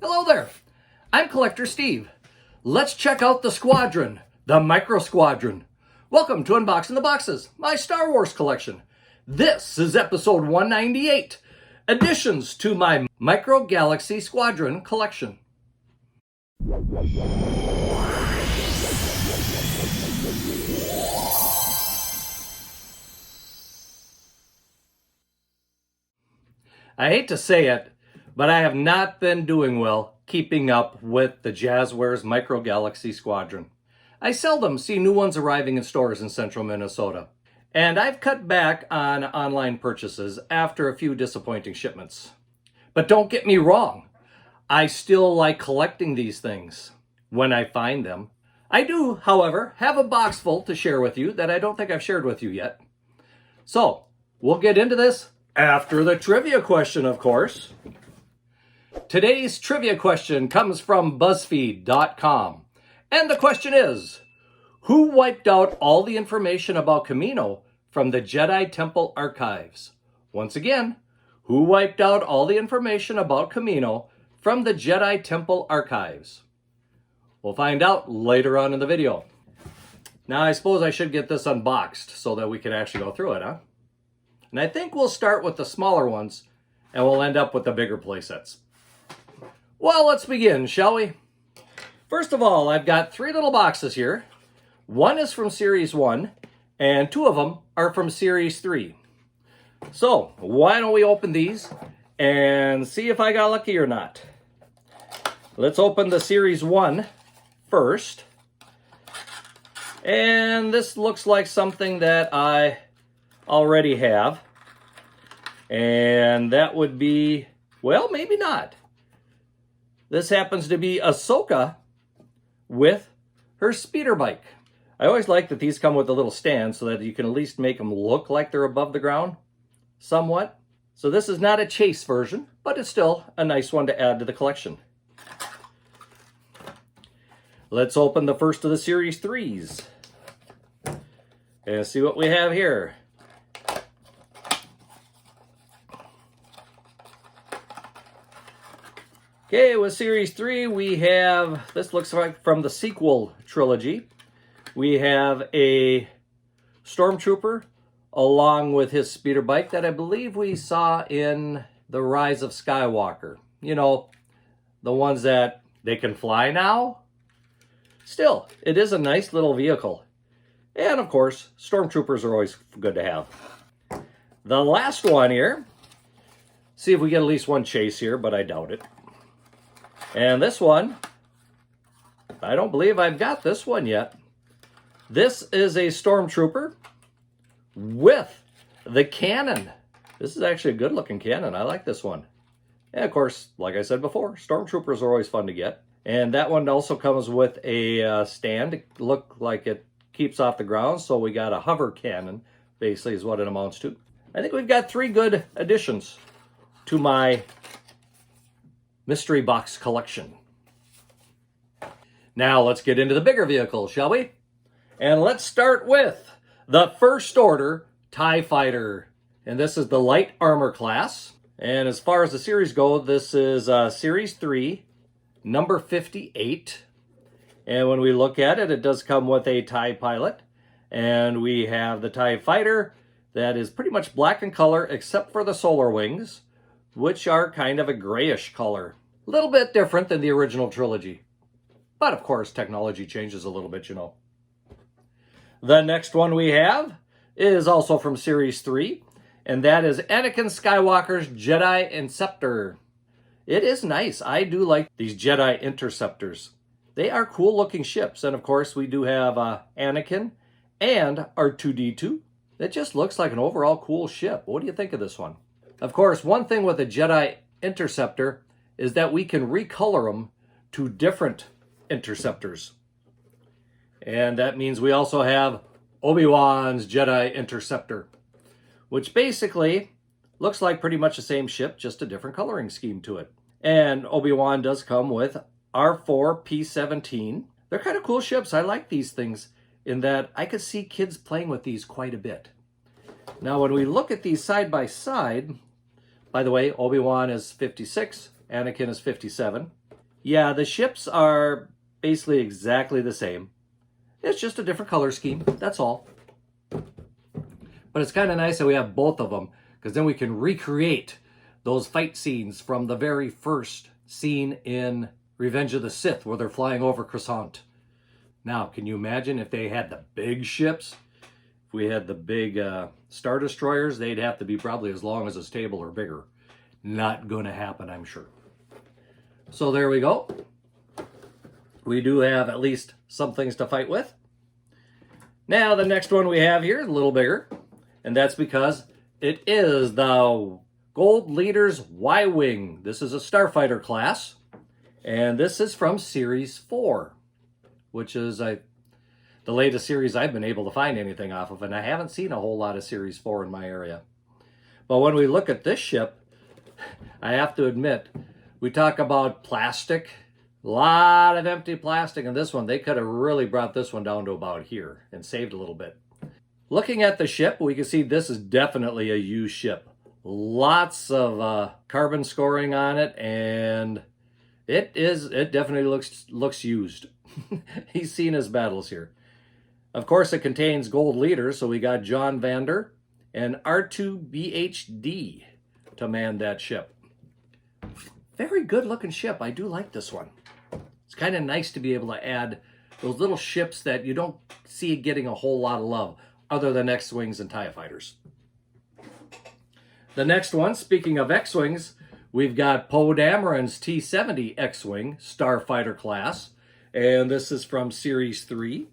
Hello there, I'm Collector Steve. Let's check out the Squadron, the Micro Squadron. Welcome to Unboxing the Boxes, my Star Wars collection. This is episode 198, additions to my Micro Galaxy Squadron collection. I hate to say it, but I have not been doing well keeping up with the Jazwares Micro Galaxy Squadron. I seldom see new ones arriving in stores in central Minnesota, and I've cut back on online purchases after a few disappointing shipments. But don't get me wrong, I still like collecting these things when I find them. I do, however, have a box full to share with you that I don't think I've shared with you yet. So, we'll get into this after the trivia question, of course. Today's trivia question comes from BuzzFeed.com. And the question is, who wiped out all the information about Kamino from the Jedi Temple archives? Once again, who wiped out all the information about Kamino from the Jedi Temple archives? We'll find out later on in the video. Now, I suppose I should get this unboxed so that we can actually go through it, huh? And I think we'll start with the smaller ones, and we'll end up with the bigger playsets. Well, let's begin, shall we? First of all, I've got three little boxes here. One is from Series 1, and two of them are from Series 3. So, why don't we open these and see if I got lucky or not. Let's open the Series 1 first. And this looks like something that I already have, and that would be, well, maybe not. This happens to be Ahsoka with her speeder bike. I always like that these come with a little stand so that you can at least make them look like they're above the ground somewhat. So this is not a chase version, but it's still a nice one to add to the collection. Let's open the first of the Series 3s and see what we have here. Okay, with Series 3, we have, this looks like from the sequel trilogy. We have a Stormtrooper along with his speeder bike that I believe we saw in The Rise of Skywalker. You know, the ones that they can fly now. Still, it is a nice little vehicle. And of course, Stormtroopers are always good to have. The last one here, see if we get at least one chase here, but I doubt it. And this one, I don't believe I've got this one yet. This is a Stormtrooper with the cannon. This is actually a good looking cannon. I like this one. And of course, like I said before, Stormtroopers are always fun to get. And that one also comes with a stand. It looks like it keeps off the ground. So we got a hover cannon, basically is what it amounts to. I think we've got three good additions to my mystery box collection. Now let's get into the bigger vehicles, shall we? And let's start with the First Order TIE Fighter. And this is the light armor class. And as far as the series go, this is Series 3, number 58. And when we look at it, it does come with a TIE pilot. And we have the TIE Fighter that is pretty much black in color except for the solar wings, which are kind of a grayish color. A little bit different than the original trilogy. But of course, technology changes a little bit, you know. The next one we have is also from Series 3, and that is Anakin Skywalker's Jedi Interceptor. It is nice. I do like these Jedi Interceptors. They are cool looking ships, and of course we do have Anakin and R2-D2. It just looks like an overall cool ship. What do you think of this one? Of course, one thing with a Jedi Interceptor is that we can recolor them to different Interceptors. And that means we also have Obi-Wan's Jedi Interceptor, which basically looks like pretty much the same ship, just a different coloring scheme to it. And Obi-Wan does come with R4-P17. They're kind of cool ships. I like these things in that I could see kids playing with these quite a bit. Now, when we look at these side by side, by the way, Obi-Wan is 56, Anakin is 57. Yeah, the ships are basically exactly the same. It's just a different color scheme, that's all. But it's kind of nice that we have both of them, because then we can recreate those fight scenes from the very first scene in Revenge of the Sith where they're flying over Coruscant. Now, can you imagine if they had the big ships? If we had the big Star Destroyers, they'd have to be probably as long as this table or bigger. Not going to happen, I'm sure. So there we go. We do have at least some things to fight with. Now, the next one we have here is a little bigger, and that's because it is the Gold Leader's Y-Wing. This is a starfighter class, and this is from Series 4, which is the latest series I've been able to find anything off of, and I haven't seen a whole lot of Series 4 in my area. But when we look at this ship, I have to admit, we talk about plastic, a lot of empty plastic in this one. They could have really brought this one down to about here and saved a little bit. Looking at the ship, we can see this is definitely a used ship. Lots of carbon scoring on it, and it definitely looks used. He's seen his battles here. Of course, it contains gold leaders, so we got John Vander and R2BHD to man that ship. Very good looking ship. I do like this one. It's kind of nice to be able to add those little ships that you don't see getting a whole lot of love other than X-Wings and TIE Fighters. The next one, speaking of X-Wings, we've got Poe Dameron's T-70 X-Wing Starfighter class, and this is from Series 3.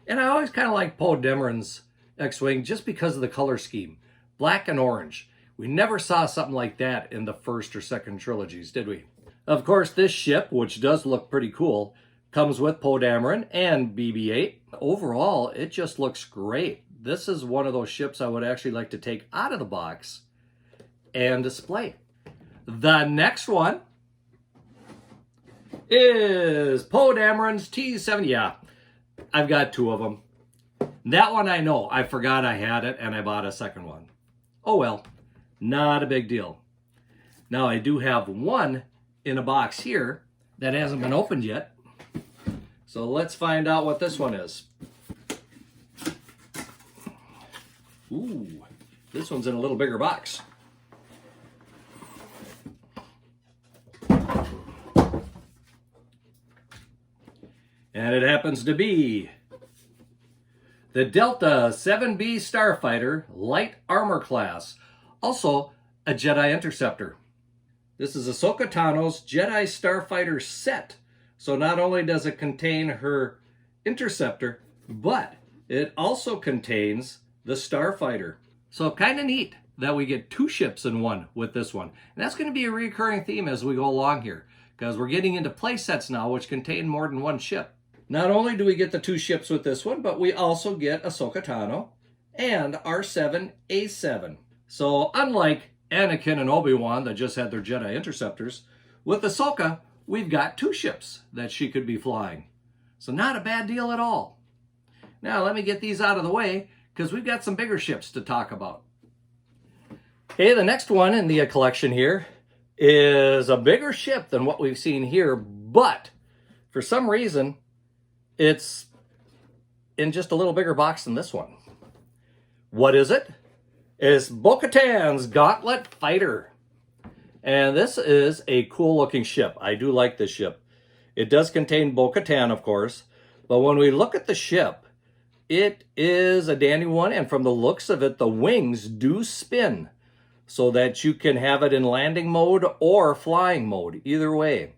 And I always kind of like Poe Dameron's X-Wing just because of the color scheme. Black and orange. We never saw something like that in the first or second trilogies, did we? Of course, this ship, which does look pretty cool, comes with Poe Dameron and BB-8. Overall, it just looks great. This is one of those ships I would actually like to take out of the box and display. The next one is Poe Dameron's T-70. Yeah, I've got two of them. That one I know. I forgot I had it and I bought a second one. Oh well, not a big deal. Now I do have one in a box here that hasn't been opened yet. So let's find out what this one is. Ooh, this one's in a little bigger box. And it happens to be the Delta 7B Starfighter Light Armor Class, also a Jedi Interceptor. This is Ahsoka Tano's Jedi Starfighter set. So not only does it contain her Interceptor, but it also contains the Starfighter. So kind of neat that we get two ships in one with this one. And that's going to be a recurring theme as we go along here, because we're getting into play sets now which contain more than one ship. Not only do we get the two ships with this one, but we also get Ahsoka Tano and R7A7. So unlike Anakin and Obi-Wan that just had their Jedi Interceptors, with Ahsoka, we've got two ships that she could be flying. So not a bad deal at all. Now let me get these out of the way, because we've got some bigger ships to talk about. Okay, the next one in the collection here is a bigger ship than what we've seen here, but for some reason, it's in just a little bigger box than this one. What is it? It's Bo-Katan's Gauntlet Fighter. And this is a cool looking ship. I do like this ship. It does contain Bo-Katan, of course, but when we look at the ship, it is a dandy one, and from the looks of it, the wings do spin so that you can have it in landing mode or flying mode, either way.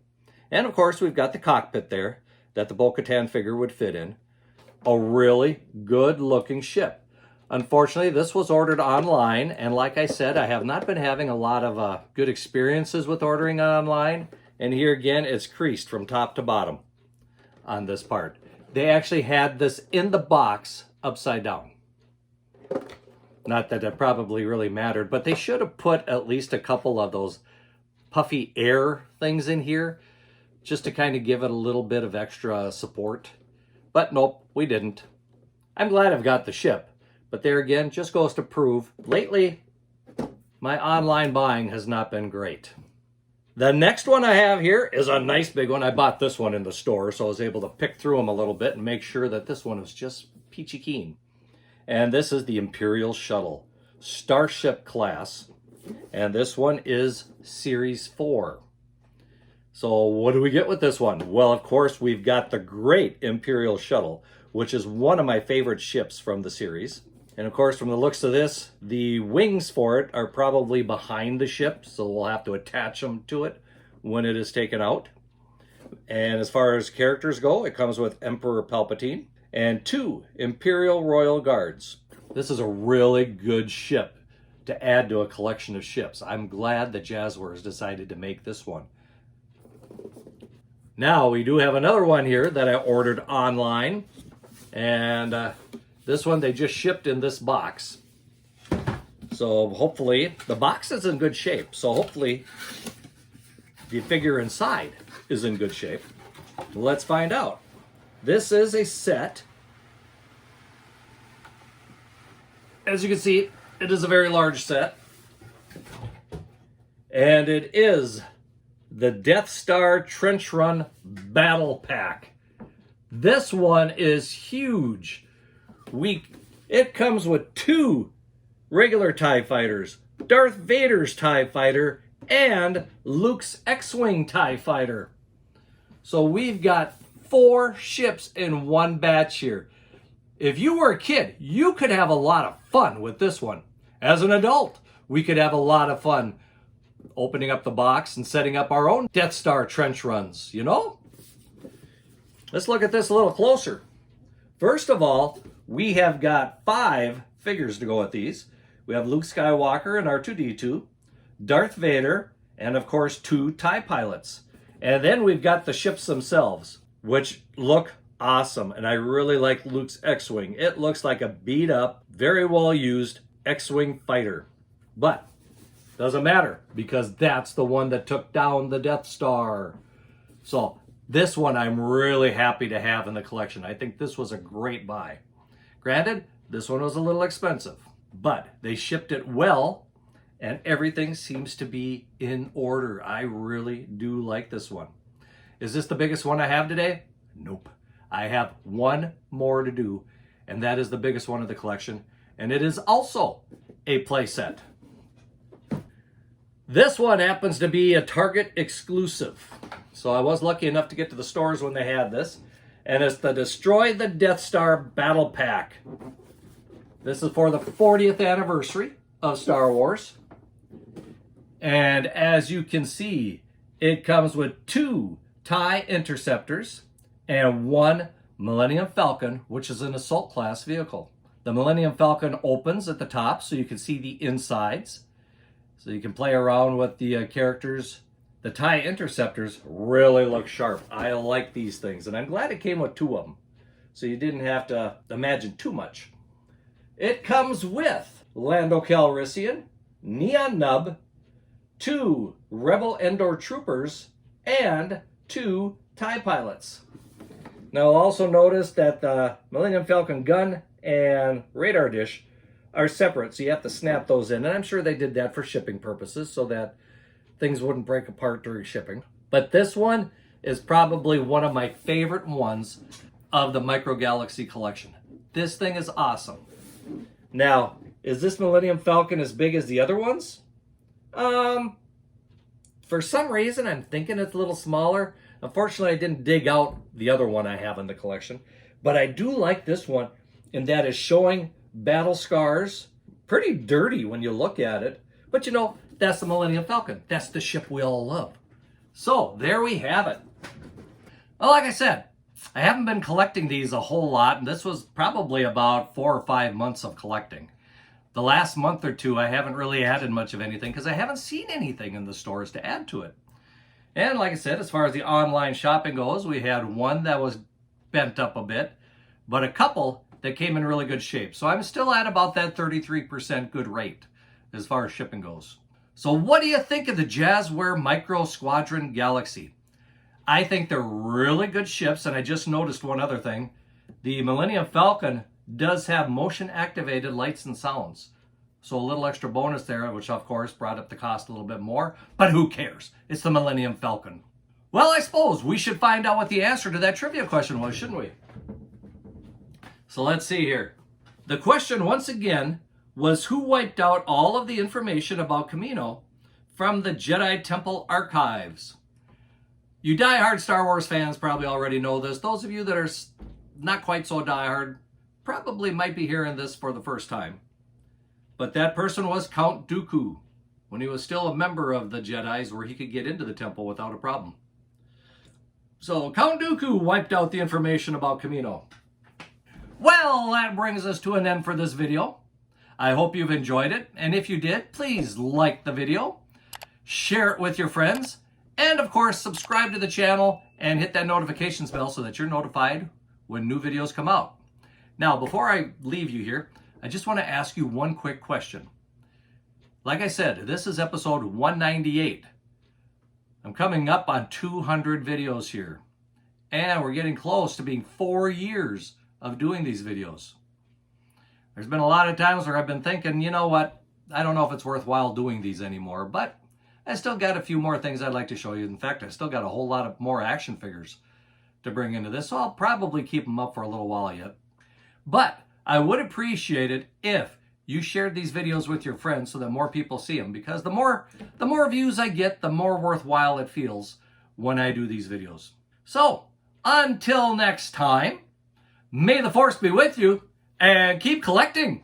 And of course, we've got the cockpit there that the Bo-Katan figure would fit in. A really good looking ship. Unfortunately, this was ordered online, and like I said, I have not been having a lot of good experiences with ordering online. And here again, it's creased from top to bottom on this part. They actually had this in the box upside down. Not that it probably really mattered, but they should have put at least a couple of those puffy air things in here just to kind of give it a little bit of extra support. But nope, we didn't. I'm glad I've got the ship. But there again, just goes to prove, lately, my online buying has not been great. The next one I have here is a nice big one. I bought this one in the store, so I was able to pick through them a little bit and make sure that this one was just peachy keen. And this is the Imperial Shuttle, Starship class. And this one is Series 4. So what do we get with this one? Well, of course, we've got the great Imperial Shuttle, which is one of my favorite ships from the series. And of course, from the looks of this, the wings for it are probably behind the ship, so we'll have to attach them to it when it is taken out. And as far as characters go, it comes with Emperor Palpatine and 2 Imperial Royal Guards. This is a really good ship to add to a collection of ships. I'm glad that Jazwares decided to make this one. Now, we do have another one here that I ordered online, and this one they just shipped in this box. So hopefully, the box is in good shape, so hopefully the figure inside is in good shape. Let's find out. This is a set. As you can see, it is a very large set. And it is the Death Star Trench Run Battle Pack. This one is huge. It comes with 2 regular TIE fighters, Darth Vader's TIE fighter, and Luke's X-Wing TIE fighter. So we've got 4 ships in one batch here. If you were a kid, you could have a lot of fun with this one. As an adult, we could have a lot of fun opening up the box and setting up our own Death Star trench runs, you know? Let's look at this a little closer. First of all, we have got 5 figures to go with these. We have Luke Skywalker and R2-D2, Darth Vader, and of course 2 TIE pilots. And then we've got the ships themselves, which look awesome. And I really like Luke's X-Wing. It looks like a beat up, very well used X-Wing fighter. But doesn't matter, because that's the one that took down the Death Star. So this one I'm really happy to have in the collection. I think this was a great buy. Granted, this one was a little expensive, but they shipped it well and everything seems to be in order. I really do like this one. Is this the biggest one I have today? Nope. I have one more to do, and that is the biggest one of the collection, and it is also a playset. This one happens to be a Target exclusive. So I was lucky enough to get to the stores when they had this. And it's the Destroy the Death Star Battle Pack. This is for the 40th anniversary of Star Wars. And as you can see, it comes with 2 TIE Interceptors and 1 Millennium Falcon, which is an assault class vehicle. The Millennium Falcon opens at the top so you can see the insides. So you can play around with the characters. The TIE Interceptors really look sharp. I like these things, and I'm glad it came with 2 of them. So you didn't have to imagine too much. It comes with Lando Calrissian, Neon Nub, 2 Rebel Endor Troopers, and 2 TIE Pilots. Now also notice that the Millennium Falcon gun and radar dish are separate, so you have to snap those in. And I'm sure they did that for shipping purposes so that things wouldn't break apart during shipping. But this one is probably one of my favorite ones of the Micro Galaxy collection. This thing is awesome. Now, is this Millennium Falcon as big as the other ones? For some reason, I'm thinking it's a little smaller. Unfortunately, I didn't dig out the other one I have in the collection. But I do like this one, and that is showing battle scars. Pretty dirty when you look at it. But you know, that's the Millennium Falcon. That's the ship we all love. So, there we have it. Well, like I said, I haven't been collecting these a whole lot, and this was probably about 4 or 5 months of collecting. The last month or 2, I haven't really added much of anything because I haven't seen anything in the stores to add to it. And like I said, as far as the online shopping goes, we had one that was bent up a bit, but a couple that came in really good shape. So I'm still at about that 33% good rate as far as shipping goes. So what do you think of the Jazwares Micro Squadron Galaxy? I think they're really good ships, and I just noticed one other thing. The Millennium Falcon does have motion-activated lights and sounds. So a little extra bonus there, which of course brought up the cost a little bit more, but who cares? It's the Millennium Falcon. Well, I suppose we should find out what the answer to that trivia question was, shouldn't we? So let's see here. The question, once again, was who wiped out all of the information about Kamino from the Jedi Temple archives? You die-hard Star Wars fans probably already know this. Those of you that are not quite so die-hard probably might be hearing this for the first time. But that person was Count Dooku, when he was still a member of the Jedis, where he could get into the temple without a problem. So Count Dooku wiped out the information about Kamino. Well, that brings us to an end for this video. I hope you've enjoyed it, and if you did, please like the video, share it with your friends, and of course, subscribe to the channel and hit that notifications bell so that you're notified when new videos come out. Now, before I leave you here, I just want to ask you one quick question. Like I said, this is episode 198. I'm coming up on 200 videos here, and we're getting close to being 4 years of doing these videos. There's been a lot of times where I've been thinking, you know what, I don't know if it's worthwhile doing these anymore, but I still got a few more things I'd like to show you. In fact, I still got a whole lot of more action figures to bring into this, so I'll probably keep them up for a little while yet. But I would appreciate it if you shared these videos with your friends so that more people see them, because the more views I get, the more worthwhile it feels when I do these videos. So, until next time, may the Force be with you, and keep collecting!